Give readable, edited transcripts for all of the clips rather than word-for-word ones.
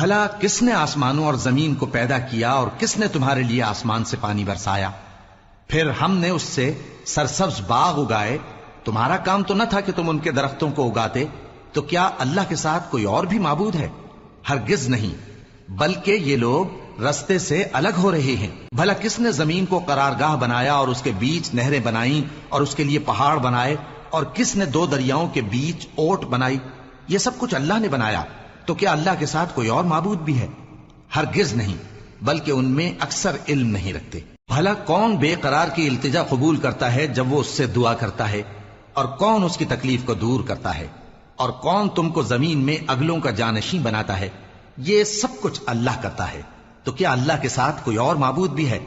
بھلا کس نے آسمانوں اور زمین کو پیدا کیا اور کس نے تمہارے لیے آسمان سے پانی برسایا؟ پھر ہم نے اس سے سرسبز باغ اگائے. تمہارا کام تو نہ تھا کہ تم ان کے درختوں کو اگاتے. تو کیا اللہ کے ساتھ کوئی اور بھی معبود ہے؟ ہرگز نہیں، بلکہ یہ لوگ رستے سے الگ ہو رہے ہیں. بھلا کس نے زمین کو قرارگاہ بنایا اور اس کے بیچ نہریں بنائیں اور اس کے لیے پہاڑ بنائے، اور کس نے 2 دریاؤں کے بیچ اوٹ بنائی؟ یہ سب کچھ اللہ نے بنایا. تو کیا اللہ کے ساتھ کوئی اور معبود بھی ہے؟ ہرگز نہیں، بلکہ ان میں اکثر علم نہیں رکھتے. بھلا کون بے قرار کی التجا قبول کرتا ہے جب وہ اس سے دعا کرتا ہے، اور کون اس کی تکلیف کو دور کرتا ہے، اور کون تم کو زمین میں اگلوں کا جانشین بناتا ہے؟ یہ سب کچھ اللہ کرتا ہے. تو کیا اللہ کے ساتھ کوئی اور معبود بھی ہے؟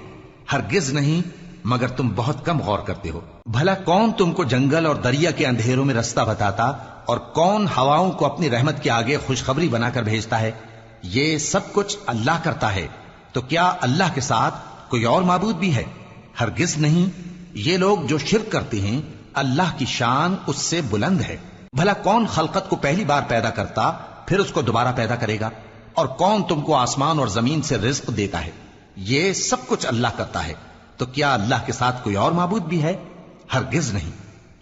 ہرگز نہیں، مگر تم بہت کم غور کرتے ہو. بھلا کون تم کو جنگل اور دریا کے اندھیروں میں رستہ بتاتا، اور کون ہواؤں کو اپنی رحمت کے آگے خوشخبری بنا کر بھیجتا ہے؟ یہ سب کچھ اللہ کرتا ہے. تو کیا اللہ کے ساتھ کوئی اور معبود بھی ہے؟ ہرگز نہیں. یہ لوگ جو شرک کرتے ہیں اللہ کی شان اس سے بلند ہے. بھلا کون خلقت کو پہلی بار پیدا کرتا پھر اس کو دوبارہ پیدا کرے گا؟ اور کون تم کو آسمان اور زمین سے رزق دیتا ہے؟ یہ سب کچھ اللہ کرتا ہے. تو کیا اللہ کے ساتھ کوئی اور معبود بھی ہے؟ ہرگز نہیں.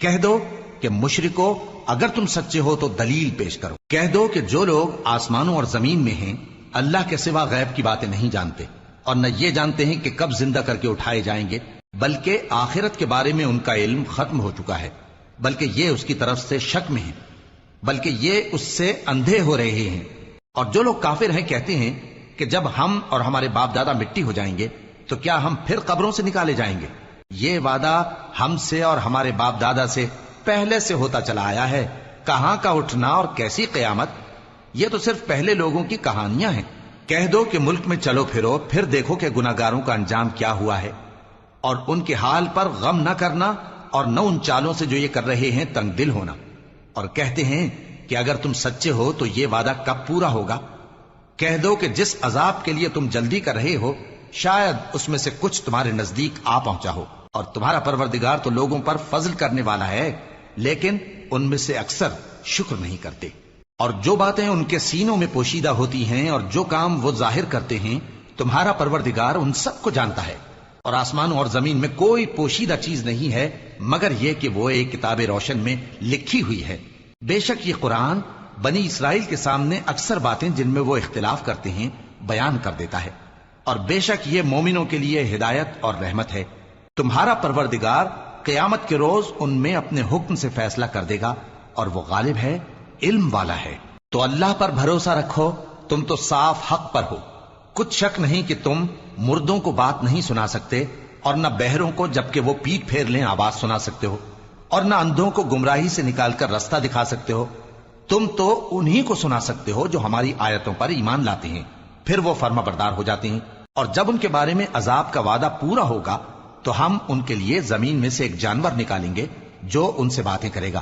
کہہ دو کہ مشرکو، اگر تم سچے ہو تو دلیل پیش کرو. کہہ دو کہ جو لوگ آسمانوں اور زمین میں ہیں اللہ کے سوا غیب کی باتیں نہیں جانتے، اور نہ یہ جانتے ہیں کہ کب زندہ کر کے اٹھائے جائیں گے، بلکہ آخرت کے بارے میں ان کا علم ختم ہو چکا ہے، بلکہ یہ اس کی طرف سے شک میں ہیں، بلکہ یہ اس سے اندھے ہو رہے ہیں. اور جو لوگ کافر ہیں کہتے ہیں کہ جب ہم اور ہمارے باپ دادا مٹی ہو جائیں گے تو کیا ہم پھر قبروں سے نکالے جائیں گے؟ یہ وعدہ ہم سے اور ہمارے باپ دادا سے پہلے سے ہوتا چلا آیا ہے. کہاں کا اٹھنا اور کیسی قیامت؟ یہ تو صرف پہلے لوگوں کی کہانیاں ہیں. کہہ دو کہ ملک میں چلو پھرو، پھر دیکھو کہ گناہگاروں کا انجام کیا ہوا ہے، اور ان کے حال پر غم نہ کرنا، اور نہ ان چالوں سے جو یہ کر رہے ہیں تنگ دل ہونا. اور کہتے ہیں کہ اگر تم سچے ہو تو یہ وعدہ کب پورا ہوگا؟ کہہ دو کہ جس عذاب کے لیے تم جلدی کر رہے ہو شاید اس میں سے کچھ تمہارے نزدیک آ پہنچا ہو، اور تمہارا پروردگار تو لوگوں پر فضل کرنے والا ہے، لیکن ان میں سے اکثر شکر نہیں کرتے. اور جو باتیں ان کے سینوں میں پوشیدہ ہوتی ہیں اور جو کام وہ ظاہر کرتے ہیں تمہارا پروردگار ان سب کو جانتا ہے. اور آسمانوں اور زمین میں کوئی پوشیدہ چیز نہیں ہے مگر یہ کہ وہ ایک کتاب روشن میں لکھی ہوئی ہے. بے شک یہ قرآن بنی اسرائیل کے سامنے اکثر باتیں جن میں وہ اختلاف کرتے ہیں بیان کر دیتا ہے، اور بے شک یہ مومنوں کے لیے ہدایت اور رحمت ہے. تمہارا پروردگار قیامت کے روز ان میں اپنے حکم سے فیصلہ کر دے گا، اور وہ غالب ہے، علم والا ہے. تو اللہ پر بھروسہ رکھو، تم تو صاف حق پر ہو. کچھ شک نہیں کہ تم مردوں کو بات نہیں سنا سکتے، اور نہ بہروں کو جبکہ وہ پیٹ پھیر لیں آواز سنا سکتے ہو، اور نہ اندھوں کو گمراہی سے نکال کر رستہ دکھا سکتے ہو. تم تو انہی کو سنا سکتے ہو جو ہماری آیتوں پر ایمان لاتے ہیں، پھر وہ فرما بردار ہو جاتے ہیں. اور جب ان کے بارے میں عذاب کا وعدہ پورا ہوگا تو ہم ان کے لیے زمین میں سے ایک جانور نکالیں گے جو ان سے باتیں کرے گا.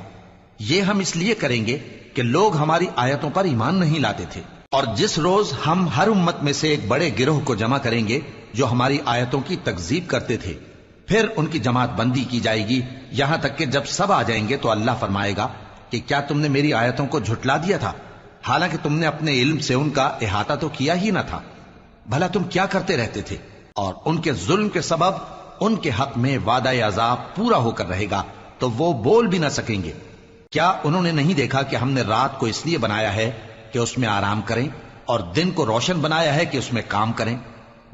یہ ہم اس لیے کریں گے کہ لوگ ہماری آیتوں پر ایمان نہیں لاتے تھے. اور جس روز ہم ہر امت میں سے ایک بڑے گروہ کو جمع کریں گے جو ہماری آیتوں کی تکذیب کرتے تھے، پھر ان کی جماعت بندی کی جائے گی یہاں تک کہ جب سب آ جائیں گے تو اللہ فرمائے گا کہ کیا تم نے میری آیتوں کو جھٹلا دیا تھا، حالانکہ تم نے اپنے علم سے ان کا احاطہ تو کیا ہی نہ تھا. بھلا تم کیا کرتے رہتے تھے؟ اور ان کے ظلم کے سبب ان کے حق میں وعدہ عذاب پورا ہو کر رہے گا تو وہ بول بھی نہ سکیں گے. کیا انہوں نے نہیں دیکھا کہ ہم نے رات کو اس لیے بنایا ہے کہ اس میں آرام کریں، اور دن کو روشن بنایا ہے کہ اس میں کام کریں؟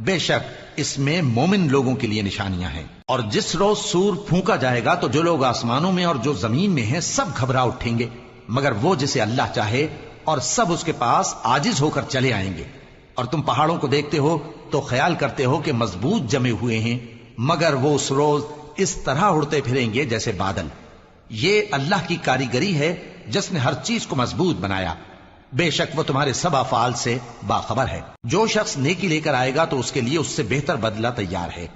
بے شک اس میں مومن لوگوں کے لیے نشانیاں ہیں. اور جس روز سور پھونکا جائے گا تو جو لوگ آسمانوں میں اور جو زمین میں ہیں سب گھبرا اٹھیں گے مگر وہ جسے اللہ چاہے، اور سب اس کے پاس عاجز ہو کر چلے آئیں گے. اور تم پہاڑوں کو دیکھتے ہو تو خیال کرتے ہو کہ مضبوط جمے ہوئے ہیں، مگر وہ اس روز اس طرح اڑتے پھریں گے جیسے بادل. یہ اللہ کی کاریگری ہے جس نے ہر چیز کو مضبوط بنایا. بے شک وہ تمہارے سب افعال سے باخبر ہے. جو شخص نیکی لے کر آئے گا تو اس کے لیے اس سے بہتر بدلہ تیار ہے،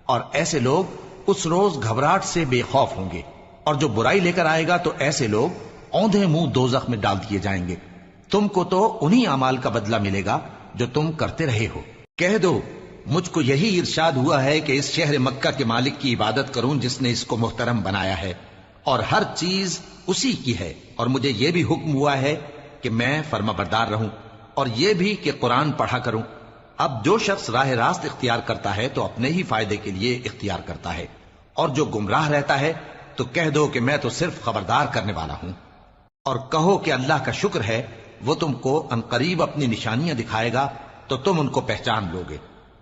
اور ایسے لوگ اس روز گھبراہٹ سے بے خوف ہوں گے. اور جو برائی لے کر آئے گا تو ایسے لوگ اوندھے منہ دوزخ میں ڈال دیے جائیں گے. تم کو تو انہی اعمال کا بدلہ ملے گا جو تم کرتے رہے ہو. کہہ دو مجھ کو یہی ارشاد ہوا ہے کہ اس شہر مکہ کے مالک کی عبادت کروں جس نے اس کو محترم بنایا ہے، اور ہر چیز اسی کی ہے. اور مجھے یہ بھی حکم ہوا ہے کہ میں فرما بردار رہوں. اور یہ بھی کہ قرآن پڑھا کروں۔ اب جو شخص راہ راست اختیار کرتا ہے تو اپنے ہی فائدے کے لیے اختیار کرتا ہے، اور جو گمراہ رہتا ہے تو کہہ دو کہ میں تو صرف خبردار کرنے والا ہوں۔ اور کہو کہ اللہ کا شکر ہے، وہ تم کو عنقریب اپنی نشانیاں دکھائے گا تو تم ان کو پہچان لو گے،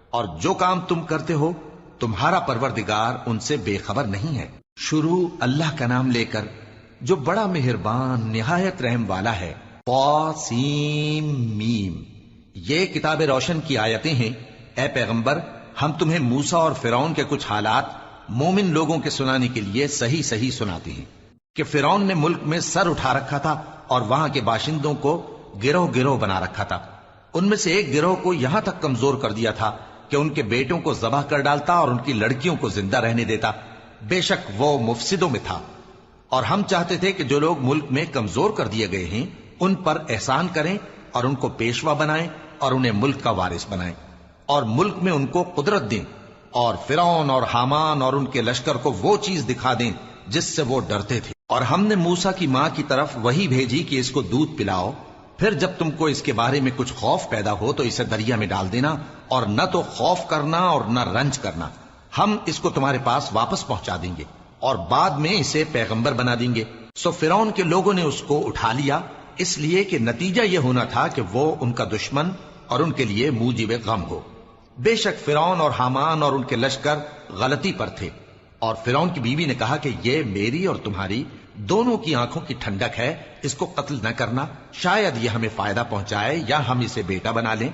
اور جو کام تم کرتے ہو تمہارا پروردگار ان سے بے خبر نہیں ہے۔ شروع اللہ کا نام لے کر جو بڑا مہربان نہایت رحم والا ہے۔ طاسیم میم، یہ کتاب روشن کی آیتیں ہیں۔ اے پیغمبر، ہم تمہیں موسیٰ اور فرعون کے کچھ حالات مومن لوگوں کے سنانے کے لیے صحیح صحیح سناتے ہیں کہ فرعون نے ملک میں سر اٹھا رکھا تھا اور وہاں کے باشندوں کو گروہ گروہ بنا رکھا تھا۔ ان میں سے ایک گروہ کو یہاں تک کمزور کر دیا تھا کہ ان کے بیٹوں کو ذبح کر ڈالتا اور ان کی لڑکیوں کو زندہ رہنے دیتا۔ بے شک وہ مفسدوں میں تھا، اور ہم چاہتے تھے کہ جو لوگ ملک میں کمزور کر دیے گئے ہیں ان پر احسان کریں اور ان کو پیشوا بنائیں اور انہیں ملک کا وارث بنائیں، اور ملک میں ان کو قدرت دیں، اور فرعون اور حامان اور ان کے لشکر کو وہ چیز دکھا دیں جس سے وہ ڈرتے تھے۔ اور ہم نے موسیٰ کی ماں کی طرف وہی بھیجی کہ اس کو دودھ پلاؤ، پھر جب تم کو اس کے بارے میں کچھ خوف پیدا ہو تو اسے دریا میں ڈال دینا، اور نہ تو خوف کرنا اور نہ رنج کرنا، ہم اس کو تمہارے پاس واپس پہنچا دیں گے اور بعد میں اسے پیغمبر بنا دیں گے۔ سو فرعون کے لوگوں نے اس کو اٹھا لیا، اس لیے کہ نتیجہ یہ ہونا تھا کہ وہ ان کا دشمن اور ان کے لیے موجب غم ہو۔ بے شک فرعون اور حامان اور ان کے لشکر غلطی پر تھے، اور فرعون کی بیوی نے کہا کہ یہ میری اور تمہاری دونوں کی آنکھوں کی ٹھنڈک ہے، اس کو قتل نہ کرنا، شاید یہ ہمیں فائدہ پہنچائے یا ہم اسے بیٹا بنا لیں۔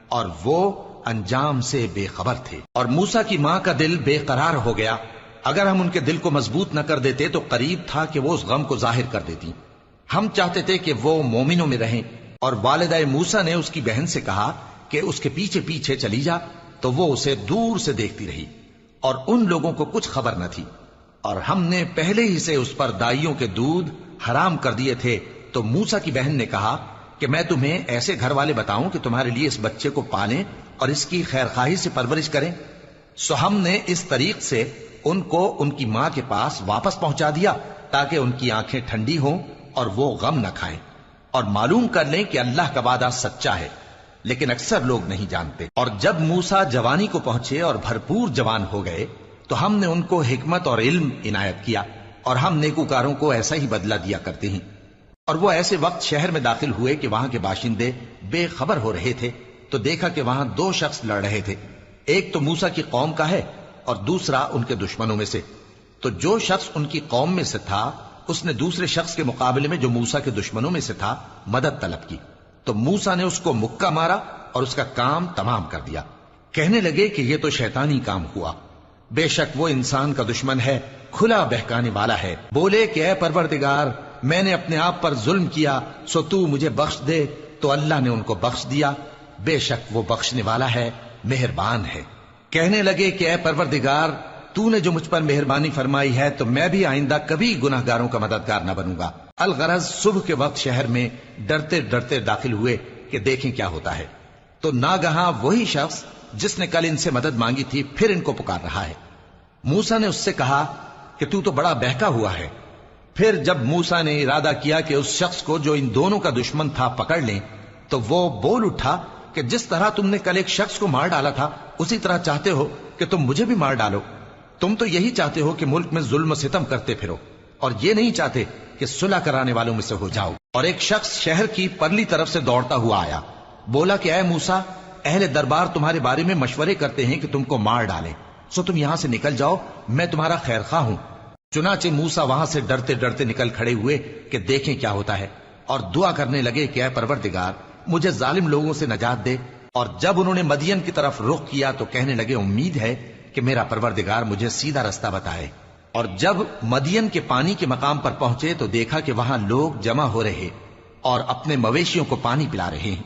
اور وہ انجام سے بے خبر تھے۔ اور موسیٰ کی ماں کا دل بے قرار ہو گیا، اگر ہم ان کے دل کو مضبوط نہ کر دیتے تو قریب تھا کہ وہ اس غم کو ظاہر کر دیتی۔ ہم چاہتے تھے کہ وہ مومنوں میں رہیں۔ اور والدہ موسیٰ نے اس کی بہن سے کہا کہ اس کے پیچھے پیچھے چلی جا، تو وہ اسے دور سے دیکھتی رہی، اور ان لوگوں کو کچھ خبر نہ تھی۔ اور ہم نے پہلے ہی سے اس پر دائیوں کے دودھ حرام کر دیے تھے۔ تو موسیٰ کی بہن نے کہا کہ میں تمہیں ایسے گھر والے بتاؤں کہ تمہارے لیے اس بچے کو پالیں اور اس کی خیر خواہی سے پرورش کریں۔ سو ہم نے اس طریق سے ان کو ان کی ماں کے پاس واپس پہنچا دیا تاکہ ان کی آنکھیں ٹھنڈی ہوں اور وہ غم نہ کھائیں، اور معلوم کر لیں کہ اللہ کا وعدہ سچا ہے، لیکن اکثر لوگ نہیں جانتے۔ اور جب موسیٰ جوانی کو پہنچے اور بھرپور جوان ہو گئے تو ہم نے ان کو حکمت اور علم عنایت کیا، اور ہم نیکوکاروں کو ایسا ہی بدلہ دیا کرتے ہیں۔ اور وہ ایسے وقت شہر میں داخل ہوئے کہ وہاں کے باشندے بے خبر ہو رہے تھے، تو دیکھا کہ وہاں دو شخص لڑ رہے تھے، ایک تو موسیٰ کی قوم کا ہے اور دوسرا ان کے دشمنوں میں سے۔ تو جو شخص ان کی قوم میں سے تھا اس نے دوسرے شخص کے مقابلے میں جو موسیٰ کے دشمنوں میں سے تھا مدد طلب کی، تو موسیٰ نے اس کو مکہ مارا اور اس کا کام تمام کر دیا۔ کہنے لگے کہ یہ تو شیطانی کام ہوا، بے شک وہ انسان کا دشمن ہے، کھلا بہکانے والا ہے۔ بولے کہ اے پروردگار، میں نے اپنے آپ پر ظلم کیا، سو تو مجھے بخش دے، تو اللہ نے ان کو بخش دیا، بے شک وہ بخشنے والا ہے، مہربان ہے۔ کہنے لگے کہ اے پروردگار، تو نے جو مجھ پر مہربانی فرمائی ہے تو میں بھی آئندہ کبھی گناہ گاروں کا مددگار نہ بنوں گا۔ الغرض صبح کے وقت شہر میں ڈرتے ڈرتے داخل ہوئے کہ دیکھیں کیا ہوتا ہے، تو ناگہاں وہی شخص جس نے کل ان سے مدد مانگی تھی پھر ان کو پکار رہا ہے۔ موسیٰ نے اس سے کہا کہ تو بڑا بہکا ہوا ہے۔ پھر جب موسیٰ نے ارادہ کیا کہ اس شخص کو جو ان دونوں کا دشمن تھا پکڑ لیں، تو وہ بول اٹھا کہ جس طرح تم نے کل ایک شخص کو مار ڈالا تھا اسی طرح چاہتے ہو کہ تم مجھے بھی مار ڈالو۔ تم تو یہی چاہتے ہو کہ ملک میں ظلم و ستم کرتے پھرو، اور یہ نہیں چاہتے کہ صلح کرانے والوں میں سے ہو جاؤ۔ اور ایک شخص شہر کی پرلی طرف سے دوڑتا ہوا آیا، بولا کہ اے موسیٰ، اہل دربار تمہارے بارے میں مشورے کرتے ہیں کہ تم کو مار ڈالیں، سو تم یہاں سے نکل جاؤ، میں تمہارا خیر خواہ ہوں۔ چنانچہ موسیٰ وہاں سے ڈرتے ڈرتے نکل کھڑے ہوئے کہ دیکھیں کیا ہوتا ہے، اور دعا کرنے لگے کہ اے پروردگار، مجھے ظالم لوگوں سے نجات دے۔ اور جب انہوں نے مدین کی طرف رخ کیا تو کہنے لگے امید ہے کہ میرا پروردگار مجھے سیدھا رستہ بتائے۔ اور جب مدین کے پانی کے مقام پر پہنچے تو دیکھا کہ وہاں لوگ جمع ہو رہے اور اپنے مویشیوں کو پانی پلا رہے ہیں،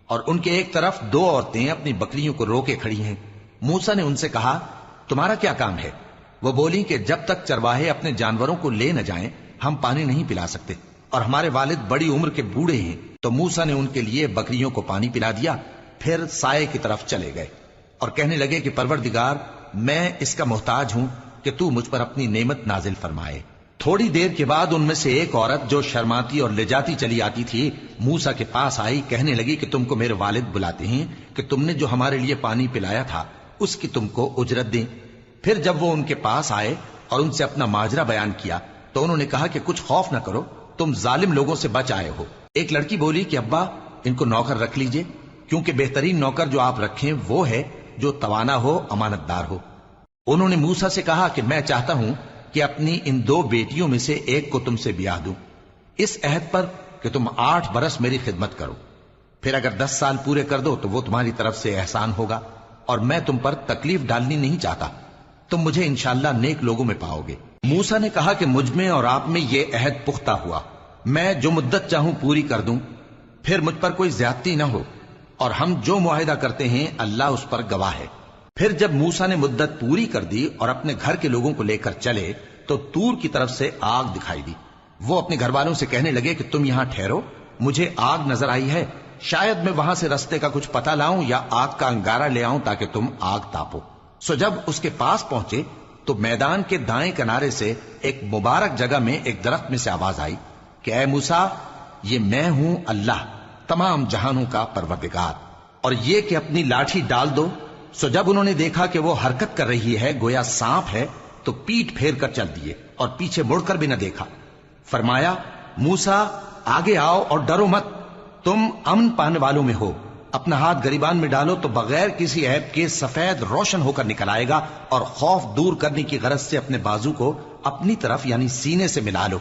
اور ان کے ایک طرف دو عورتیں اپنی بکریوں کو روکے کھڑی ہیں۔ موسیٰ نے ان سے کہا تمہارا کیا کام ہے؟ وہ بولی کہ جب تک چرواہے اپنے جانوروں کو لے نہ جائیں ہم پانی نہیں پلا سکتے، اور ہمارے والد بڑی عمر کے بوڑھے ہیں۔ تو موسیٰ نے ان کے لیے بکریوں کو پانی پلا دیا، پھر سائے کی طرف چلے گئے اور کہنے لگے کہ پروردگار، میں اس کا محتاج ہوں کہ تو مجھ پر اپنی نعمت نازل فرمائے۔ تھوڑی دیر کے بعد ان میں سے ایک عورت جو شرماتی اور لجاتی چلی آتی تھی موسیٰ کے پاس آئی، کہنے لگی کہ تم کو میرے والد بلاتے ہیں کہ تم نے جو ہمارے لیے پانی پلایا تھا اس کی تم کو اجرت دیں۔ پھر جب وہ ان کے پاس آئے اور ان سے اپنا ماجرا بیان کیا تو انہوں نے کہا کہ کچھ خوف نہ کرو، تم ظالم لوگوں سے بچ آئے ہو۔ ایک لڑکی بولی کہ ابا ان کو نوکر رکھ لیجئے، کیونکہ بہترین نوکر جو آپ رکھیں وہ ہے جو توانا ہو، امانت دار ہو۔ انہوں نے موسیٰ سے کہا کہ میں چاہتا ہوں کہ اپنی ان 2 بیٹیوں میں سے ایک کو تم سے بیاہ دوں، اس عہد پر کہ تم 8 برس میری خدمت کرو، پھر اگر 10 سال پورے کر دو تو وہ تمہاری طرف سے احسان ہوگا، اور میں تم پر تکلیف ڈالنی نہیں چاہتا، تم مجھے انشاءاللہ نیک لوگوں میں پاؤ گے۔ موسیٰ نے کہا کہ مجھ میں اور آپ میں یہ عہد پختہ ہوا، میں جو مدت چاہوں پوری کر دوں، پھر مجھ پر کوئی زیادتی نہ ہو، اور ہم جو معاہدہ کرتے ہیں اللہ اس پر گواہ ہے۔ پھر جب موسیٰ نے مدت پوری کر دی اور اپنے گھر کے لوگوں کو لے کر چلے تو طور کی طرف سے آگ دکھائی دی۔ وہ اپنے گھر والوں سے کہنے لگے کہ تم یہاں ٹھہرو، مجھے آگ نظر آئی ہے، شاید میں وہاں سے رستے کا کچھ پتہ لاؤں یا آگ کا انگارہ لے آؤں تاکہ تم آگ تاپو۔ سو جب اس کے پاس پہنچے تو میدان کے دائیں کنارے سے ایک مبارک جگہ میں ایک درخت میں سے آواز آئی کہ اے موسیٰ، یہ میں ہوں اللہ، تمام جہانوں کا پروردگار، اور یہ کہ اپنی لاٹھی ڈال دو۔ سو جب انہوں نے دیکھا کہ وہ حرکت کر رہی ہے گویا سانپ ہے تو پیٹ پھیر کر چل دیے اور پیچھے مڑ کر بھی نہ دیکھا۔ فرمایا موسیٰ آگے آؤ اور ڈرو مت، تم امن پانے والوں میں ہو، اپنا ہاتھ گریبان میں ڈالو تو بغیر کسی عیب کے سفید روشن ہو کر نکل آئے گا، اور خوف دور کرنے کی غرض سے اپنے بازو کو اپنی طرف یعنی سینے سے ملا لو۔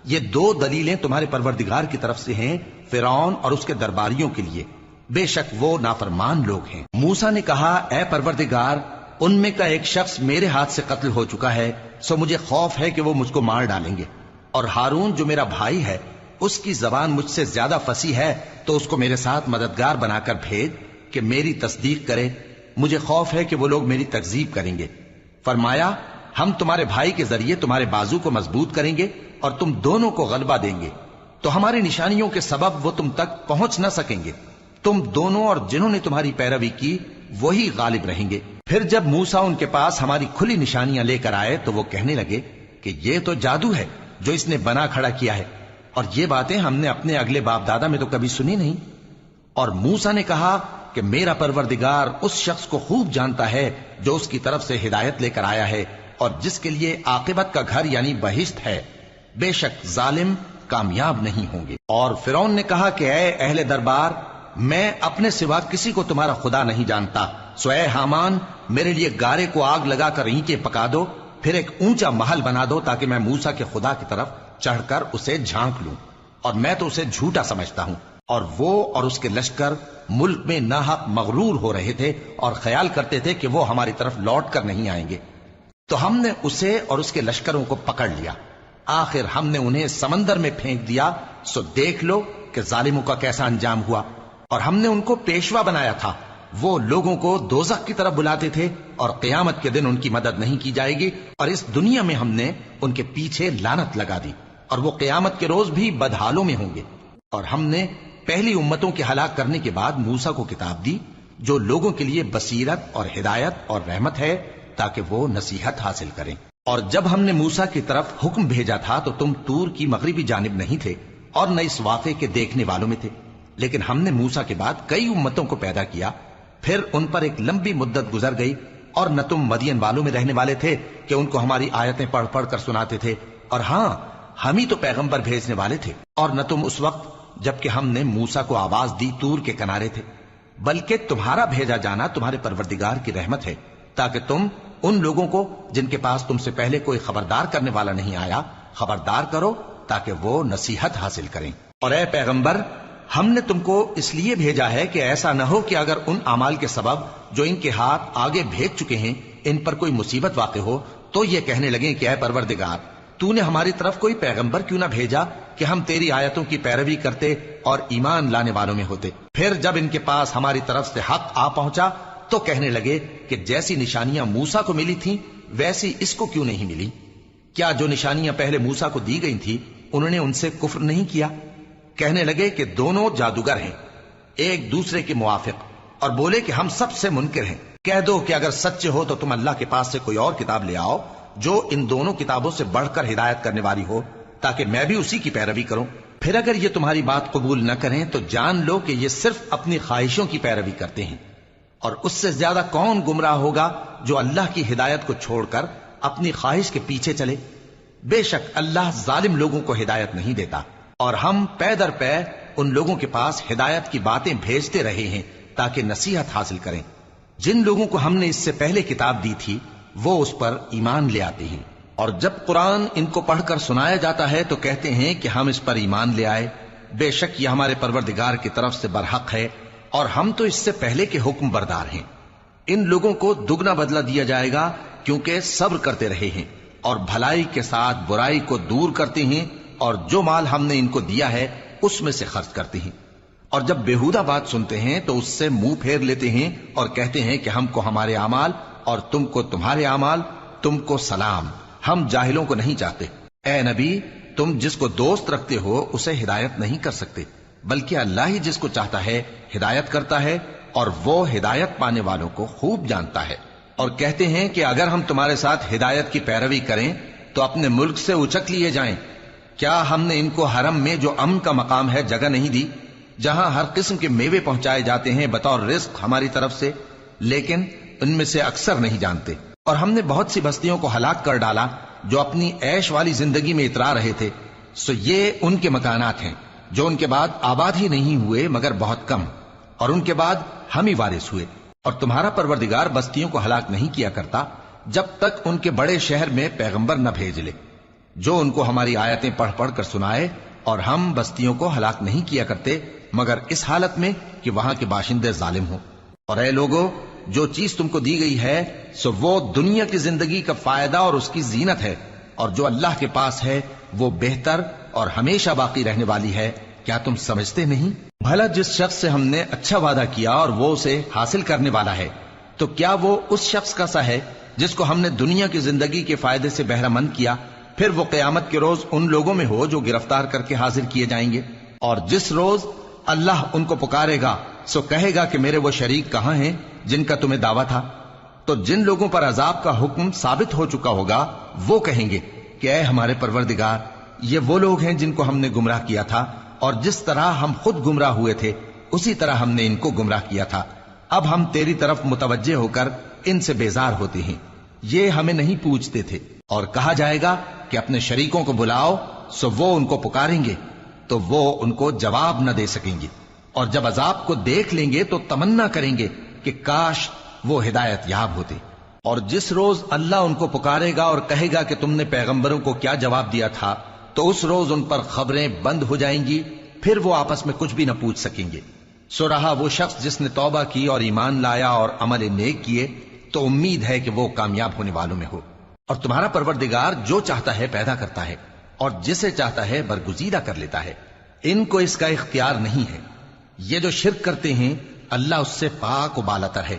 یہ 2 دلیلیں تمہارے پروردگار کی طرف سے ہیں فرعون اور اس کے درباریوں کے لیے، بے شک وہ نافرمان لوگ ہیں۔ موسیٰ نے کہا اے پروردگار، ان میں کا ایک شخص میرے ہاتھ سے قتل ہو چکا ہے، سو مجھے خوف ہے کہ وہ مجھ کو مار ڈالیں گے، اور ہارون جو میرا بھائی ہے اس کی زبان مجھ سے زیادہ فصیح ہے، تو اس کو میرے ساتھ مددگار بنا کر بھیج کہ میری تصدیق کرے، مجھے خوف ہے کہ وہ لوگ میری تکذیب کریں گے۔ فرمایا ہم تمہارے بھائی کے ذریعے تمہارے بازو کو مضبوط کریں گے اور تم دونوں کو غلبہ دیں گے، تو ہماری نشانیوں کے سبب وہ تم تک پہنچ نہ سکیں گے، تم دونوں اور جنہوں نے تمہاری پیروی کی وہی غالب رہیں گے۔ پھر جب موسیٰ ان کے پاس ہماری کھلی نشانیاں لے کر آئے تو وہ کہنے لگے کہ یہ تو جادو ہے جو اس نے بنا کھڑا کیا ہے، اور یہ باتیں ہم نے اپنے اگلے باپ دادا میں تو کبھی سنی نہیں۔ اور موسیٰ نے کہا کہ میرا پروردگار اس شخص کو خوب جانتا ہے جو اس کی طرف سے ہدایت لے کر آیا ہے اور جس کے لیے عاقبت کا گھر یعنی بہشت ہے، بے شک ظالم کامیاب نہیں ہوں گے۔ اور فرعون نے کہا کہ اے اہل دربار، میں اپنے سوا کسی کو تمہارا خدا نہیں جانتا، سو اے حامان میرے لیے گارے کو آگ لگا کر اینٹیں پکا دو، پھر ایک اونچا محل بنا دو تاکہ میں موسیٰ کے خدا کی طرف چڑھ کر اسے جھانک لوں، اور میں تو اسے جھوٹا سمجھتا ہوں۔ اور وہ اور اس کے لشکر ملک میں ناحق مغرور ہو رہے تھے اور خیال کرتے تھے کہ وہ ہماری طرف لوٹ کر نہیں آئیں گے، تو ہم نے اسے اور اس کے لشکروں کو پکڑ لیا، آخر ہم نے انہیں سمندر میں پھینک دیا، سو دیکھ لو کہ ظالموں کا کیسا انجام ہوا۔ اور ہم نے ان کو پیشوا بنایا تھا، وہ لوگوں کو دوزخ کی طرف بلاتے تھے، اور قیامت کے دن ان کی مدد نہیں کی جائے گی، اور اس دنیا میں ہم نے ان کے پیچھے لعنت لگا دی، اور وہ قیامت کے روز بھی بدحالوں میں ہوں گے۔ اور ہم نے پہلی امتوں کے ہلاک کرنے کے بعد موسیٰ کو کتاب دی جو لوگوں کے لیے بصیرت اور ہدایت اور رحمت ہے تاکہ وہ نصیحت حاصل کریں۔ اور جب ہم نے موسیٰ کی طرف حکم بھیجا تھا تو تم طور کی مغربی جانب نہیں تھے اور نہ اس واقعے کے دیکھنے والوں میں تھے، لیکن ہم نے موسیٰ کے بعد کئی امتوں کو پیدا کیا، پھر ان پر ایک لمبی مدت گزر گئی، اور نہ تم مدین والوں میں رہنے والے تھے کہ ان کو ہماری آیتیں پڑھ پڑھ کر سناتے تھے، اور ہاں ہم ہی تو پیغمبر بھیجنے والے تھے، اور نہ تم اس وقت جبکہ ہم نے موسیٰ کو آواز دی طور کے کنارے تھے، بلکہ تمہارا بھیجا جانا تمہارے پروردگار کی رحمت ہے تاکہ تم ان لوگوں کو جن کے پاس تم سے پہلے کوئی خبردار کرنے والا نہیں آیا خبردار کرو تاکہ وہ نصیحت حاصل کریں۔ اور اے پیغمبر، ہم نے تم کو اس لیے بھیجا ہے کہ ایسا نہ ہو کہ اگر ان اعمال کے سبب جو ان کے ہاتھ آگے بھیج چکے ہیں ان پر کوئی مصیبت واقع ہو تو یہ کہنے لگیں کہ اے پروردگار، تو نے ہماری طرف کوئی پیغمبر کیوں نہ بھیجا کہ ہم تیری آیتوں کی پیروی کرتے اور ایمان لانے والوں میں ہوتے۔ پھر جب ان کے پاس ہماری طرف سے حق آ پہنچا تو کہنے لگے کہ جیسی نشانیاں موسیٰ کو ملی تھیں ویسی اس کو کیوں نہیں ملی؟ کیا جو نشانیاں پہلے موسیٰ کو دی گئی تھی انہوں نے ان سے کفر نہیں کیا؟ کہنے لگے کہ دونوں جادوگر ہیں ایک دوسرے کے موافق، اور بولے کہ ہم سب سے منکر ہیں۔ کہہ دو کہ اگر سچے ہو تو تم اللہ کے پاس سے کوئی اور کتاب لے آؤ جو ان دونوں کتابوں سے بڑھ کر ہدایت کرنے والی ہو، تاکہ میں بھی اسی کی پیروی کروں۔ پھر اگر یہ تمہاری بات قبول نہ کریں تو جان لو کہ یہ صرف اپنی خواہشوں کی پیروی کرتے ہیں، اور اس سے زیادہ کون گمراہ ہوگا جو اللہ کی ہدایت کو چھوڑ کر اپنی خواہش کے پیچھے چلے۔ بے شک اللہ ظالم لوگوں کو ہدایت نہیں دیتا، اور ہم پے در پے ان لوگوں کے پاس ہدایت کی باتیں بھیجتے رہے ہیں تاکہ نصیحت حاصل کریں۔ جن لوگوں کو ہم نے اس سے پہلے کتاب دی تھی وہ اس پر ایمان لے آتے ہیں، اور جب قرآن ان کو پڑھ کر سنایا جاتا ہے تو کہتے ہیں کہ ہم اس پر ایمان لے آئے۔ بے شک یہ ہمارے پروردگار کی طرف سے برحق ہے، اور ہم تو اس سے پہلے کے حکم بردار ہیں۔ ان لوگوں کو دگنا بدلہ دیا جائے گا کیونکہ صبر کرتے رہے ہیں اور بھلائی کے ساتھ برائی کو دور کرتے ہیں، اور جو مال ہم نے ان کو دیا ہے اس میں سے خرچ کرتے ہیں۔ اور جب بےہودہ بات سنتے ہیں تو اس سے منہ پھیر لیتے ہیں اور کہتے ہیں کہ ہم کو ہمارے اعمال اور تم کو تمہارے اعمال، تم کو سلام، ہم جاہلوں کو نہیں چاہتے۔ اے نبی، تم جس کو دوست رکھتے ہو اسے ہدایت نہیں کر سکتے، بلکہ اللہ ہی جس کو چاہتا ہے ہدایت کرتا ہے، اور وہ ہدایت پانے والوں کو خوب جانتا ہے۔ اور کہتے ہیں کہ اگر ہم تمہارے ساتھ ہدایت کی پیروی کریں تو اپنے ملک سے اچک لیے جائیں۔ کیا ہم نے ان کو حرم میں جو امن کا مقام ہے جگہ نہیں دی، جہاں ہر قسم کے میوے پہنچائے جاتے ہیں بطور رزق ہماری طرف سے؟ لیکن ان میں سے اکثر نہیں جانتے۔ اور ہم نے بہت سی بستیوں کو ہلاک کر ڈالا جو اپنی عیش والی زندگی میں اترا رہے تھے، سو یہ ان کے مکانات ہیں جو ان کے بعد آباد ہی نہیں ہوئے مگر بہت کم، اور ان کے بعد ہم ہی وارث ہوئے۔ اور تمہارا پروردگار بستیوں کو ہلاک نہیں کیا کرتا جب تک ان کے بڑے شہر میں پیغمبر نہ بھیج لے جو ان کو ہماری آیتیں پڑھ پڑھ کر سنائے، اور ہم بستیوں کو ہلاک نہیں کیا کرتے مگر اس حالت میں کہ وہاں کے باشندے ظالم ہوں۔ اور اے لوگو، جو چیز تم کو دی گئی ہے سو وہ دنیا کی زندگی کا فائدہ اور اس کی زینت ہے، اور جو اللہ کے پاس ہے وہ بہتر اور ہمیشہ باقی رہنے والی ہے۔ کیا تم سمجھتے نہیں؟ بھلا جس شخص سے ہم نے اچھا وعدہ کیا اور وہ اسے حاصل کرنے والا ہے، تو کیا وہ اس شخص کا سا ہے جس کو ہم نے دنیا کی زندگی کے فائدے سے بہرہ مند کیا، پھر وہ قیامت کے روز ان لوگوں میں ہو جو گرفتار کر کے حاضر کیے جائیں گے؟ اور جس روز اللہ ان کو پکارے گا سو کہے گا کہ میرے وہ شریک کہاں ہیں جن کا تمہیں دعویٰ تھا؟ تو جن لوگوں پر عذاب کا حکم ثابت ہو چکا ہوگا وہ کہیں گے کہ اے ہمارے پروردگار، یہ وہ لوگ ہیں جن کو ہم نے گمراہ کیا تھا، اور جس طرح ہم خود گمراہ ہوئے تھے اسی طرح ہم نے ان کو گمراہ کیا تھا۔ اب ہم تیری طرف متوجہ ہو کر ان سے بیزار ہوتے ہیں، یہ ہمیں نہیں پوچھتے تھے۔ اور کہا جائے گا کہ اپنے شریکوں کو بلاؤ، سو وہ ان کو پکاریں گے تو وہ ان کو جواب نہ دے سکیں گے، اور جب عذاب کو دیکھ لیں گے تو تمنا کریں گے کہ کاش وہ ہدایت یاب ہوتے۔ اور جس روز اللہ ان کو پکارے گا اور کہے گا کہ تم نے پیغمبروں کو کیا جواب دیا تھا، تو اس روز ان پر خبریں بند ہو جائیں گی، پھر وہ آپس میں کچھ بھی نہ پوچھ سکیں گے۔ سو رہا وہ شخص جس نے توبہ کی اور ایمان لایا اور عمل نیک کیے تو امید ہے کہ وہ کامیاب ہونے والوں میں ہو۔ اور تمہارا پروردگار جو چاہتا ہے پیدا کرتا ہے، اور جسے چاہتا ہے برگزیدہ کر لیتا ہے، ان کو اس کا اختیار نہیں ہے۔ یہ جو شرک کرتے ہیں اللہ اس سے پاک و بالاتر ہے،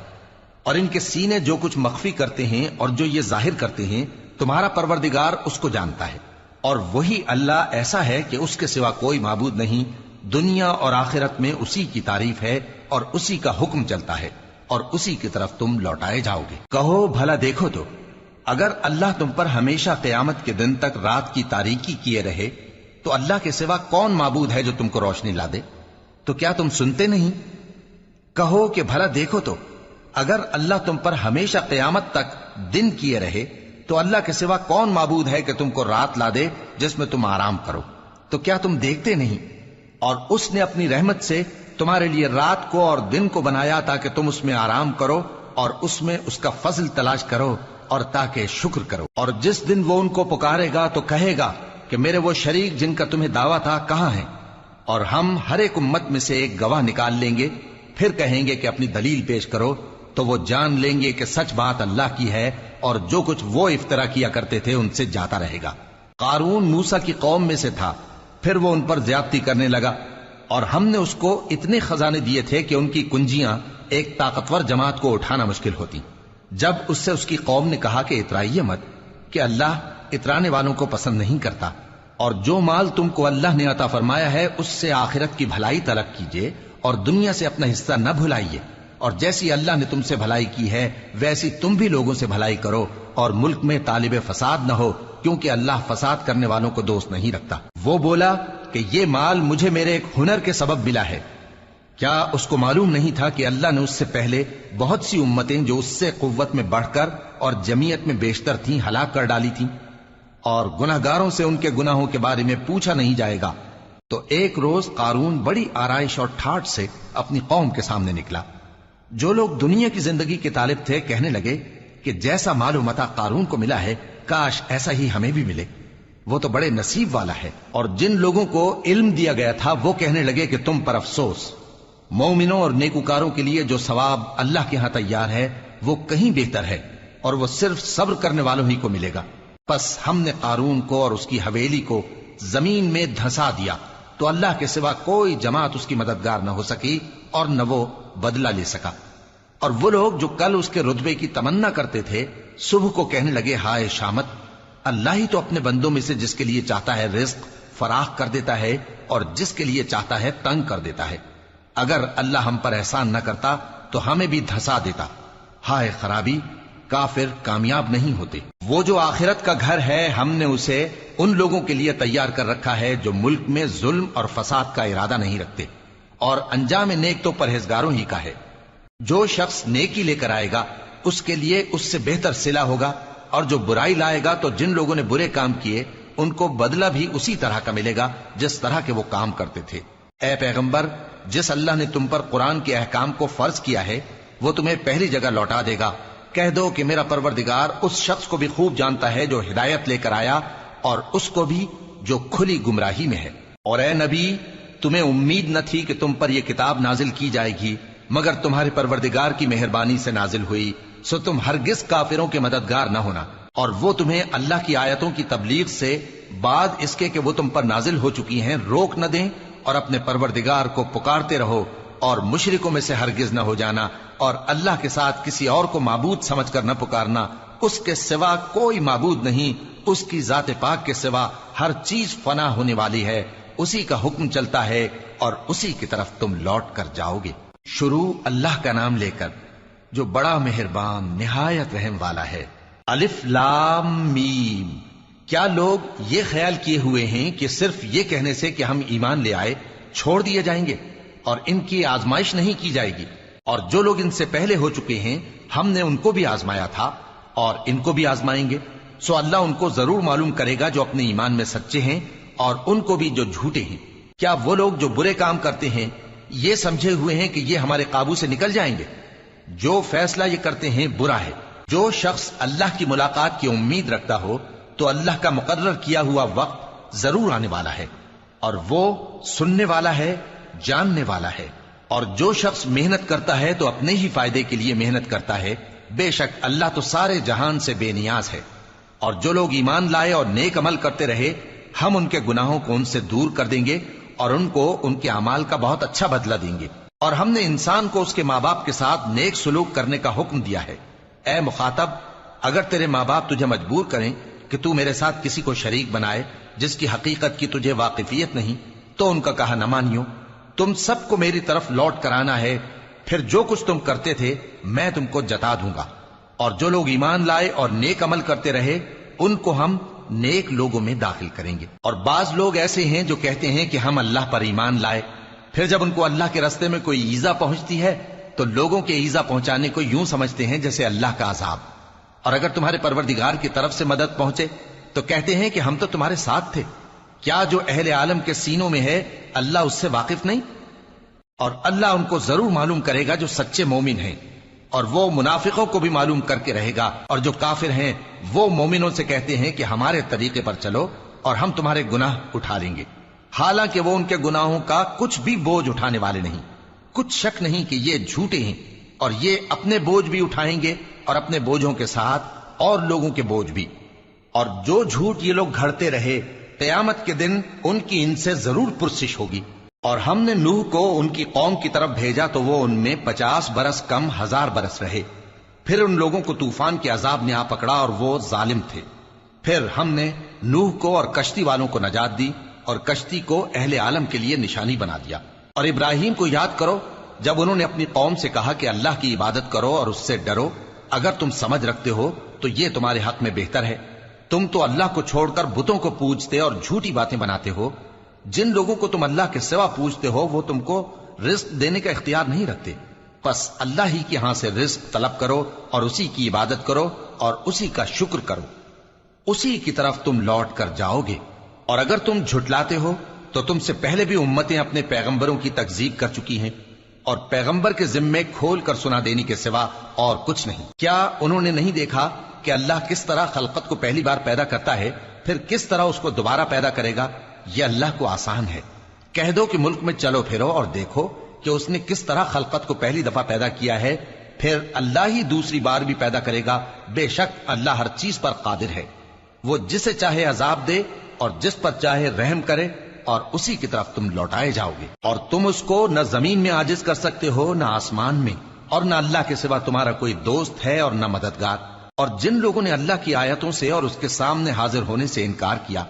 اور ان کے سینے جو کچھ مخفی کرتے ہیں اور جو یہ ظاہر کرتے ہیں تمہارا پروردگار اس کو جانتا ہے۔ اور وہی اللہ ایسا ہے کہ اس کے سوا کوئی معبود نہیں، دنیا اور آخرت میں اسی کی تعریف ہے اور اسی کا حکم چلتا ہے، اور اسی کی طرف تم لوٹائے جاؤ گے۔ کہو بھلا دیکھو تو اگر اللہ تم پر ہمیشہ قیامت کے دن تک رات کی تاریکی کیے رہے تو اللہ کے سوا کون معبود ہے جو تم کو روشنی لا دے؟ تو کیا تم سنتے نہیں؟ کہو کہ بھلا دیکھو تو اگر اللہ تم پر ہمیشہ قیامت تک دن کیے رہے تو اللہ کے سوا کون معبود ہے کہ تم کو رات لا دے جس میں تم آرام کرو؟ تو کیا تم دیکھتے نہیں؟ اور اس نے اپنی رحمت سے تمہارے لیے رات کو اور دن کو بنایا تاکہ تم اس میں آرام کرو اور اس میں اس کا فضل تلاش کرو اور تاکہ شکر کرو۔ اور جس دن وہ ان کو پکارے گا تو کہے گا کہ میرے وہ شریک جن کا تمہیں دعویٰ تھا کہاں ہیں؟ اور ہم ہر ایک امت میں سے ایک گواہ نکال لیں گے، پھر کہیں گے کہ اپنی دلیل پیش کرو، تو وہ جان لیں گے کہ سچ بات اللہ کی ہے اور جو کچھ وہ افترا کیا کرتے تھے ان سے جاتا رہے گا۔ قارون موسیٰ کی قوم میں سے تھا، پھر وہ ان پر زیادتی کرنے لگا، اور ہم نے اس کو اتنے خزانے دیے تھے کہ ان کی کنجیاں ایک طاقتور جماعت کو اٹھانا مشکل ہوتی۔ جب اس سے اس کی قوم نے کہا کہ اترائیے مت، کہ اللہ اترانے والوں کو پسند نہیں کرتا، اور جو مال تم کو اللہ نے عطا فرمایا ہے اس سے آخرت کی بھلائی طلب کیجیے اور دنیا سے اپنا حصہ نہ بھلائیے، اور جیسی اللہ نے تم سے بھلائی کی ہے ویسی تم بھی لوگوں سے بھلائی کرو، اور ملک میں طالب فساد نہ ہو، کیونکہ اللہ فساد کرنے والوں کو دوست نہیں رکھتا۔ وہ بولا کہ یہ مال مجھے میرے ایک ہنر کے سبب ملا ہے۔ کیا اس کو معلوم نہیں تھا کہ اللہ نے اس سے پہلے بہت سی امتیں جو اس سے قوت میں بڑھ کر اور جمعیت میں بیشتر تھیں ہلاک کر ڈالی تھیں، اور گناہگاروں سے ان کے گناہوں کے بارے میں پوچھا نہیں جائے گا؟ تو ایک روز قارون بڑی آرائش اور ٹھاٹ سے اپنی قوم کے سامنے نکلا۔ جو لوگ دنیا کی زندگی کے طالب تھے کہنے لگے کہ جیسا مال و متاع قارون کو ملا ہے کاش ایسا ہی ہمیں بھی ملے، وہ تو بڑے نصیب والا ہے۔ اور جن لوگوں کو علم دیا گیا تھا وہ کہنے لگے کہ تم پر افسوس، مومنوں اور نیکوکاروں کے لیے جو ثواب اللہ کے ہاں تیار ہے وہ کہیں بہتر ہے، اور وہ صرف صبر کرنے والوں ہی کو ملے گا۔ پس ہم نے قارون کو اور اس کی حویلی کو زمین میں دھسا دیا، تو اللہ کے سوا کوئی جماعت اس کی مددگار نہ ہو سکی اور نہ وہ بدلہ لے سکا۔ اور وہ لوگ جو کل اس کے رتبے کی تمنا کرتے تھے صبح کو کہنے لگے ہائے شامت، اللہ ہی تو اپنے بندوں میں سے جس کے لیے چاہتا ہے رزق فراخ کر دیتا ہے اور جس کے لیے چاہتا ہے تنگ کر دیتا ہے۔ اگر اللہ ہم پر احسان نہ کرتا تو ہمیں بھی دھسا دیتا۔ ہائے خرابی، کافر کامیاب نہیں ہوتے۔ وہ جو آخرت کا گھر ہے ہم نے اسے ان لوگوں کے لیے تیار کر رکھا ہے جو ملک میں ظلم اور فساد کا ارادہ نہیں رکھتے، اور انجام نیک تو پرہیزگاروں ہی کا ہے۔ جو شخص نیکی لے کر آئے گا اس کے لیے اس سے بہتر صلہ ہوگا، اور جو برائی لائے گا تو جن لوگوں نے برے کام کیے ان کو بدلہ بھی اسی طرح کا ملے گا جس طرح کے وہ کام کرتے تھے۔ اے پیغمبر، جس اللہ نے تم پر قرآن کے احکام کو فرض کیا ہے وہ تمہیں پہلی جگہ لوٹا دے گا۔ کہہ دو کہ میرا پروردگار اس شخص کو بھی خوب جانتا ہے جو ہدایت لے کر آیا اور اس کو بھی جو کھلی گمراہی میں ہے۔ اور اے نبی، تمہیں امید نہ تھی کہ تم پر یہ کتاب نازل کی جائے گی مگر تمہارے پروردگار کی مہربانی سے نازل ہوئی، سو تم ہرگز کافروں کے مددگار نہ ہونا، اور وہ تمہیں اللہ کی آیتوں کی تبلیغ سے بعد اس کے کہ وہ تم پر نازل ہو چکی ہیں روک نہ دیں، اور اپنے پروردگار کو پکارتے رہو اور مشرکوں میں سے ہرگز نہ ہو جانا، اور اللہ کے ساتھ کسی اور کو معبود سمجھ کر نہ پکارنا، اس کے سوا کوئی معبود نہیں، اس کی ذات پاک کے سوا ہر چیز فنا ہونے والی ہے، اسی کا حکم چلتا ہے اور اسی کی طرف تم لوٹ کر جاؤ گے۔ شروع اللہ کا نام لے کر جو بڑا مہربان نہایت رحم والا ہے۔ الف لام میم۔ کیا لوگ یہ خیال کیے ہوئے ہیں کہ صرف یہ کہنے سے کہ ہم ایمان لے آئے چھوڑ دیے جائیں گے اور ان کی آزمائش نہیں کی جائے گی؟ اور جو لوگ ان سے پہلے ہو چکے ہیں ہم نے ان کو بھی آزمایا تھا اور ان کو بھی آزمائیں گے، سو اللہ ان کو ضرور معلوم کرے گا جو اپنے ایمان میں سچے ہیں اور ان کو بھی جو جھوٹے ہیں۔ کیا وہ لوگ جو برے کام کرتے ہیں یہ سمجھے ہوئے ہیں کہ یہ ہمارے قابو سے نکل جائیں گے؟ جو فیصلہ یہ کرتے ہیں برا ہے۔ جو شخص اللہ کی ملاقات کی امید رکھتا ہو تو اللہ کا مقرر کیا ہوا وقت ضرور آنے والا ہے، اور وہ سننے والا ہے، جاننے والا ہے۔ اور جو شخص محنت کرتا ہے تو اپنے ہی فائدے کے لیے محنت کرتا ہے، بے شک اللہ تو سارے جہان سے بے نیاز ہے۔ اور جو لوگ ایمان لائے اور نیک عمل کرتے رہے ہم ان کے گناہوں کو ان سے دور کر دیں گے اور ان کو ان کے اعمال کا بہت اچھا بدلہ دیں گے۔ اور ہم نے انسان کو اس کے ماں باپ کے ساتھ نیک سلوک کرنے کا حکم دیا ہے۔ اے مخاطب، اگر تیرے ماں باپ تجھے مجبور کریں کہ تو میرے ساتھ کسی کو شریک بنائے جس کی حقیقت کی تجھے واقفیت نہیں تو ان کا کہا نہ مانیو۔ تم سب کو میری طرف لوٹ کر آنا ہے، پھر جو کچھ تم کرتے تھے میں تم کو جتا دوں گا۔ اور جو لوگ ایمان لائے اور نیک عمل کرتے رہے ان کو ہم نیک لوگوں میں داخل کریں گے۔ اور بعض لوگ ایسے ہیں جو کہتے ہیں کہ ہم اللہ پر ایمان لائے، پھر جب ان کو اللہ کے راستے میں کوئی ایذا پہنچتی ہے تو لوگوں کے ایذا پہنچانے کو یوں سمجھتے ہیں جیسے اللہ کا عذاب۔ اور اگر تمہارے پروردگار کی طرف سے مدد پہنچے تو کہتے ہیں کہ ہم تو تمہارے ساتھ تھے۔ کیا جو اہل عالم کے سینوں میں ہے اللہ اس سے واقف نہیں؟ اور اللہ ان کو ضرور معلوم کرے گا جو سچے مومن ہیں، اور وہ منافقوں کو بھی معلوم کر کے رہے گا۔ اور جو کافر ہیں وہ مومنوں سے کہتے ہیں کہ ہمارے طریقے پر چلو اور ہم تمہارے گناہ اٹھا لیں گے، حالانکہ وہ ان کے گناہوں کا کچھ بھی بوجھ اٹھانے والے نہیں۔ کچھ شک نہیں کہ یہ جھوٹے ہیں، اور یہ اپنے بوجھ بھی اٹھائیں گے اور اپنے بوجھوں کے ساتھ اور لوگوں کے بوجھ بھی۔ اور جو جھوٹ یہ لوگ گھڑتے رہے قیامت کے دن ان کی ان سے ضرور پرسش ہوگی۔ اور ہم نے نوح کو ان کی قوم کی طرف بھیجا تو وہ ان میں 50 برس کم 1000 برس رہے، پھر ان لوگوں کو طوفان کے عذاب نے آ پکڑا اور وہ ظالم تھے۔ پھر ہم نے نوح کو اور کشتی والوں کو نجات دی اور کشتی کو اہل عالم کے لیے نشانی بنا دیا۔ اور ابراہیم کو یاد کرو جب انہوں نے اپنی قوم سے کہا کہ اللہ کی عبادت کرو اور اس سے ڈرو، اگر تم سمجھ رکھتے ہو تو یہ تمہارے حق میں بہتر ہے۔ تم تو اللہ کو چھوڑ کر بتوں کو پوجتے اور جھوٹی باتیں بناتے ہو۔ جن لوگوں کو تم اللہ کے سوا پوجتے ہو وہ تم کو رزق دینے کا اختیار نہیں رکھتے، پس اللہ ہی کے ہاں سے رزق طلب کرو اور اسی کی عبادت کرو اور اسی کا شکر کرو، اسی کی طرف تم لوٹ کر جاؤ گے۔ اور اگر تم جھٹلاتے ہو تو تم سے پہلے بھی امتیں اپنے پیغمبروں کی تکذیب کر چکی ہیں، اور پیغمبر کے ذمے کھول کر سنا دینے کے سوا اور کچھ نہیں۔ کیا انہوں نے نہیں دیکھا کہ اللہ کس طرح خلقت کو پہلی بار پیدا کرتا ہے، پھر کس طرح اس کو دوبارہ پیدا کرے گا؟ یہ اللہ کو آسان ہے۔ کہہ دو کہ ملک میں چلو پھرو اور دیکھو کہ اس نے کس طرح خلقت کو پہلی دفعہ پیدا کیا ہے، پھر اللہ ہی دوسری بار بھی پیدا کرے گا۔ بے شک اللہ ہر چیز پر قادر ہے۔ وہ جسے چاہے عذاب دے اور جس پر چاہے رحم کرے، اور اسی کی طرف تم لوٹائے جاؤ گے۔ اور تم اس کو نہ زمین میں عاجز کر سکتے ہو نہ آسمان میں، اور نہ اللہ کے سوا تمہارا کوئی دوست ہے اور نہ مددگار۔ اور جن لوگوں نے اللہ کی آیتوں سے اور اس کے سامنے حاضر ہونے سے انکار کیا،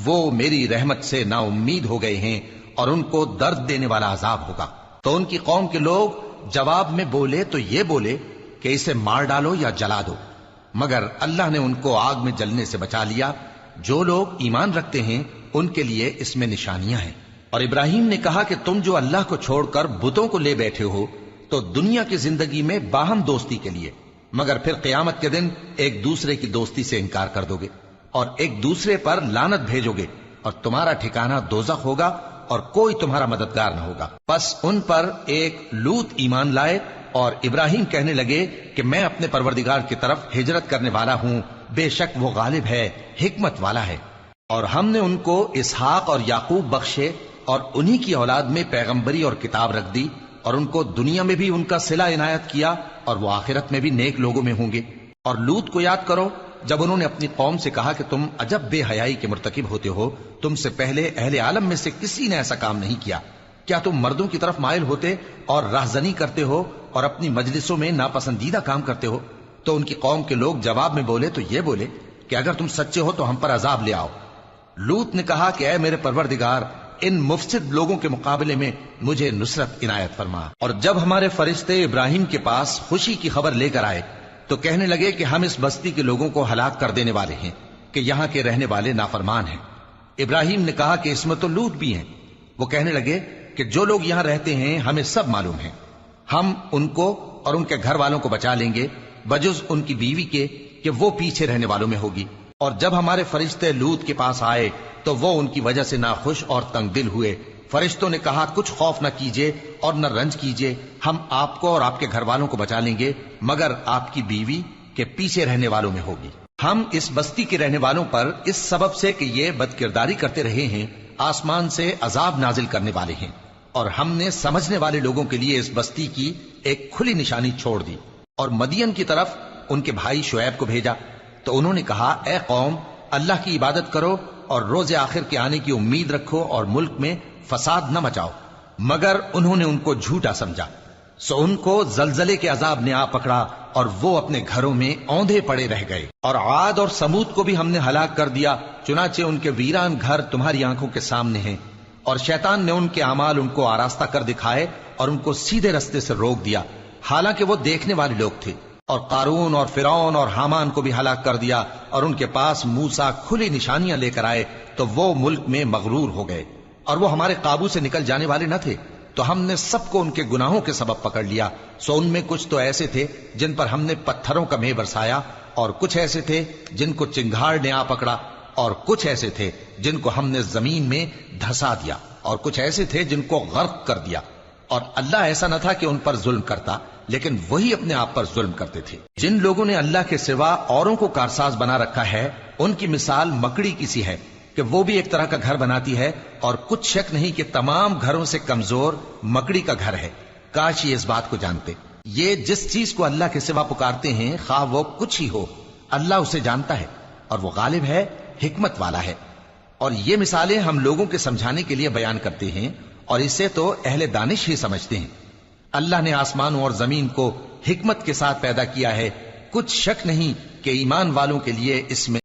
وہ میری رحمت سے نا امید ہو گئے ہیں اور ان کو درد دینے والا عذاب ہوگا۔ تو ان کی قوم کے لوگ جواب میں بولے تو یہ بولے کہ اسے مار ڈالو یا جلا دو، مگر اللہ نے ان کو آگ میں جلنے سے بچا لیا۔ جو لوگ ایمان رکھتے ہیں ان کے لیے اس میں نشانیاں ہیں۔ اور ابراہیم نے کہا کہ تم جو اللہ کو چھوڑ کر بتوں کو لے بیٹھے ہو تو دنیا کی زندگی میں باہم دوستی کے لیے، مگر پھر قیامت کے دن ایک دوسرے کی دوستی سے انکار کر دو گے اور ایک دوسرے پر لعنت بھیجو گے، اور تمہارا ٹھکانہ دوزخ ہوگا اور کوئی تمہارا مددگار نہ ہوگا۔ پس ان پر ایک لوط ایمان لائے، اور ابراہیم کہنے لگے کہ میں اپنے پروردگار کی طرف ہجرت کرنے والا ہوں، بے شک وہ غالب ہے، حکمت والا ہے۔ اور ہم نے ان کو اسحاق اور یعقوب بخشے، اور انہی کی اولاد میں پیغمبری اور کتاب رکھ دی، اور ان کو دنیا میں بھی ان کا صلہ عنایت کیا، اور وہ آخرت میں بھی نیک لوگوں میں ہوں گے۔ اور لوط کو یاد کرو جب انہوں نے اپنی قوم سے کہا کہ تم عجب بے حیائی کے مرتکب ہوتے ہو، تم سے پہلے اہل عالم میں سے کسی نے ایسا کام نہیں کیا۔ کیا تم مردوں کی طرف مائل ہوتے اور راہزنی کرتے ہو اور اپنی مجلسوں میں ناپسندیدہ کام کرتے ہو؟ تو ان کی قوم کے لوگ جواب میں بولے تو یہ بولے کہ اگر تم سچے ہو تو ہم پر عذاب لے آؤ۔ لوط نے کہا کہ اے میرے پروردگار، ان مفسد لوگوں کے مقابلے میں مجھے نصرت عنایت فرما۔ اور جب ہمارے فرشتے ابراہیم کے پاس خوشی کی خبر لے کر آئے تو کہنے لگے کہ ہم اس بستی کے لوگوں کو ہلاک کر دینے والے ہیں کہ یہاں کے رہنے والے نافرمان ہیں۔ ابراہیم نے کہا کہ اس میں تو لوط بھی ہیں۔ وہ کہنے لگے کہ جو لوگ یہاں رہتے ہیں ہمیں سب معلوم ہیں، ہم ان کو اور ان کے گھر والوں کو بچا لیں گے بجز ان کی بیوی کے کہ وہ پیچھے رہنے والوں میں ہوگی۔ اور جب ہمارے فرشتے لوط کے پاس آئے تو وہ ان کی وجہ سے ناخوش اور تنگ دل ہوئے۔ فرشتوں نے کہا کچھ خوف نہ کیجیے اور نہ رنج کیجیے، ہم آپ کو اور آپ کے گھر والوں کو بچا لیں گے، مگر آپ کی بیوی کے پیچھے رہنے والوں میں ہوگی۔ ہم اس بستی کے رہنے والوں پر اس سبب سے کہ یہ بدکرداری کرتے رہے ہیں آسمان سے عذاب نازل کرنے والے ہیں، اور ہم نے سمجھنے والے لوگوں کے لیے اس بستی کی ایک کھلی نشانی چھوڑ دی۔ اور مدین کی طرف ان کے بھائی شعیب کو بھیجا تو انہوں نے کہا اے قوم، اللہ کی عبادت کرو اور روز آخر کے آنے کی امید رکھو اور ملک میں فساد نہ مچاؤ، مگر انہوں نے ان کو جھوٹا سمجھا، سو ان کو زلزلے کے عذاب نے آ پکڑا اور وہ اپنے گھروں میں اوندھے پڑے رہ گئے۔ اور عاد اور سمود کو بھی ہم نے ہلاک کر دیا، چنانچہ ان کے ویران گھر تمہاری آنکھوں کے سامنے ہیں، اور شیطان نے ان کے اعمال ان کو آراستہ کر دکھائے اور ان کو سیدھے رستے سے روک دیا، حالانکہ وہ دیکھنے والے لوگ تھے۔ اور قارون اور فرعون اور حامان کو بھی ہلاک کر دیا، اور ان کے پاس موسیٰ کھلی نشانیاں لے کر آئے تو وہ ملک میں مغرور ہو گئے، اور وہ ہمارے قابو سے نکل جانے والے نہ تھے، تو ہم نے سب کو ان کے گناہوں کے سبب پکڑ لیا۔ سو ان میں کچھ تو ایسے تھے جن پر ہم نے پتھروں کا مے برسایا، اور کچھ ایسے تھے جن کو چنگھاڑ نے آ پکڑا، اور کچھ ایسے تھے جن کو ہم نے زمین میں دھسا دیا، اور کچھ ایسے تھے جن کو غرق کر دیا۔ اور اللہ ایسا نہ تھا کہ ان پر ظلم کرتا، لیکن وہی اپنے آپ پر ظلم کرتے تھے۔ جن لوگوں نے اللہ کے سوا اوروں کو کارساز بنا رکھا ہے، ان کی مثال مکڑی کی سی ہے کہ وہ بھی ایک طرح کا گھر بناتی ہے، اور کچھ شک نہیں کہ تمام گھروں سے کمزور مکڑی کا گھر ہے۔ کاش یہ اس بات کو جانتے۔ یہ جس چیز کو اللہ کے سوا پکارتے ہیں، خواہ وہ کچھ ہی ہو، اللہ اسے جانتا ہے، اور وہ غالب ہے، حکمت والا ہے۔ اور یہ مثالیں ہم لوگوں کے سمجھانے کے لیے بیان کرتے ہیں، اور اسے تو اہل دانش ہی سمجھتے ہیں۔ اللہ نے آسمانوں اور زمین کو حکمت کے ساتھ پیدا کیا ہے، کچھ شک نہیں کہ ایمان والوں کے لیے اس میں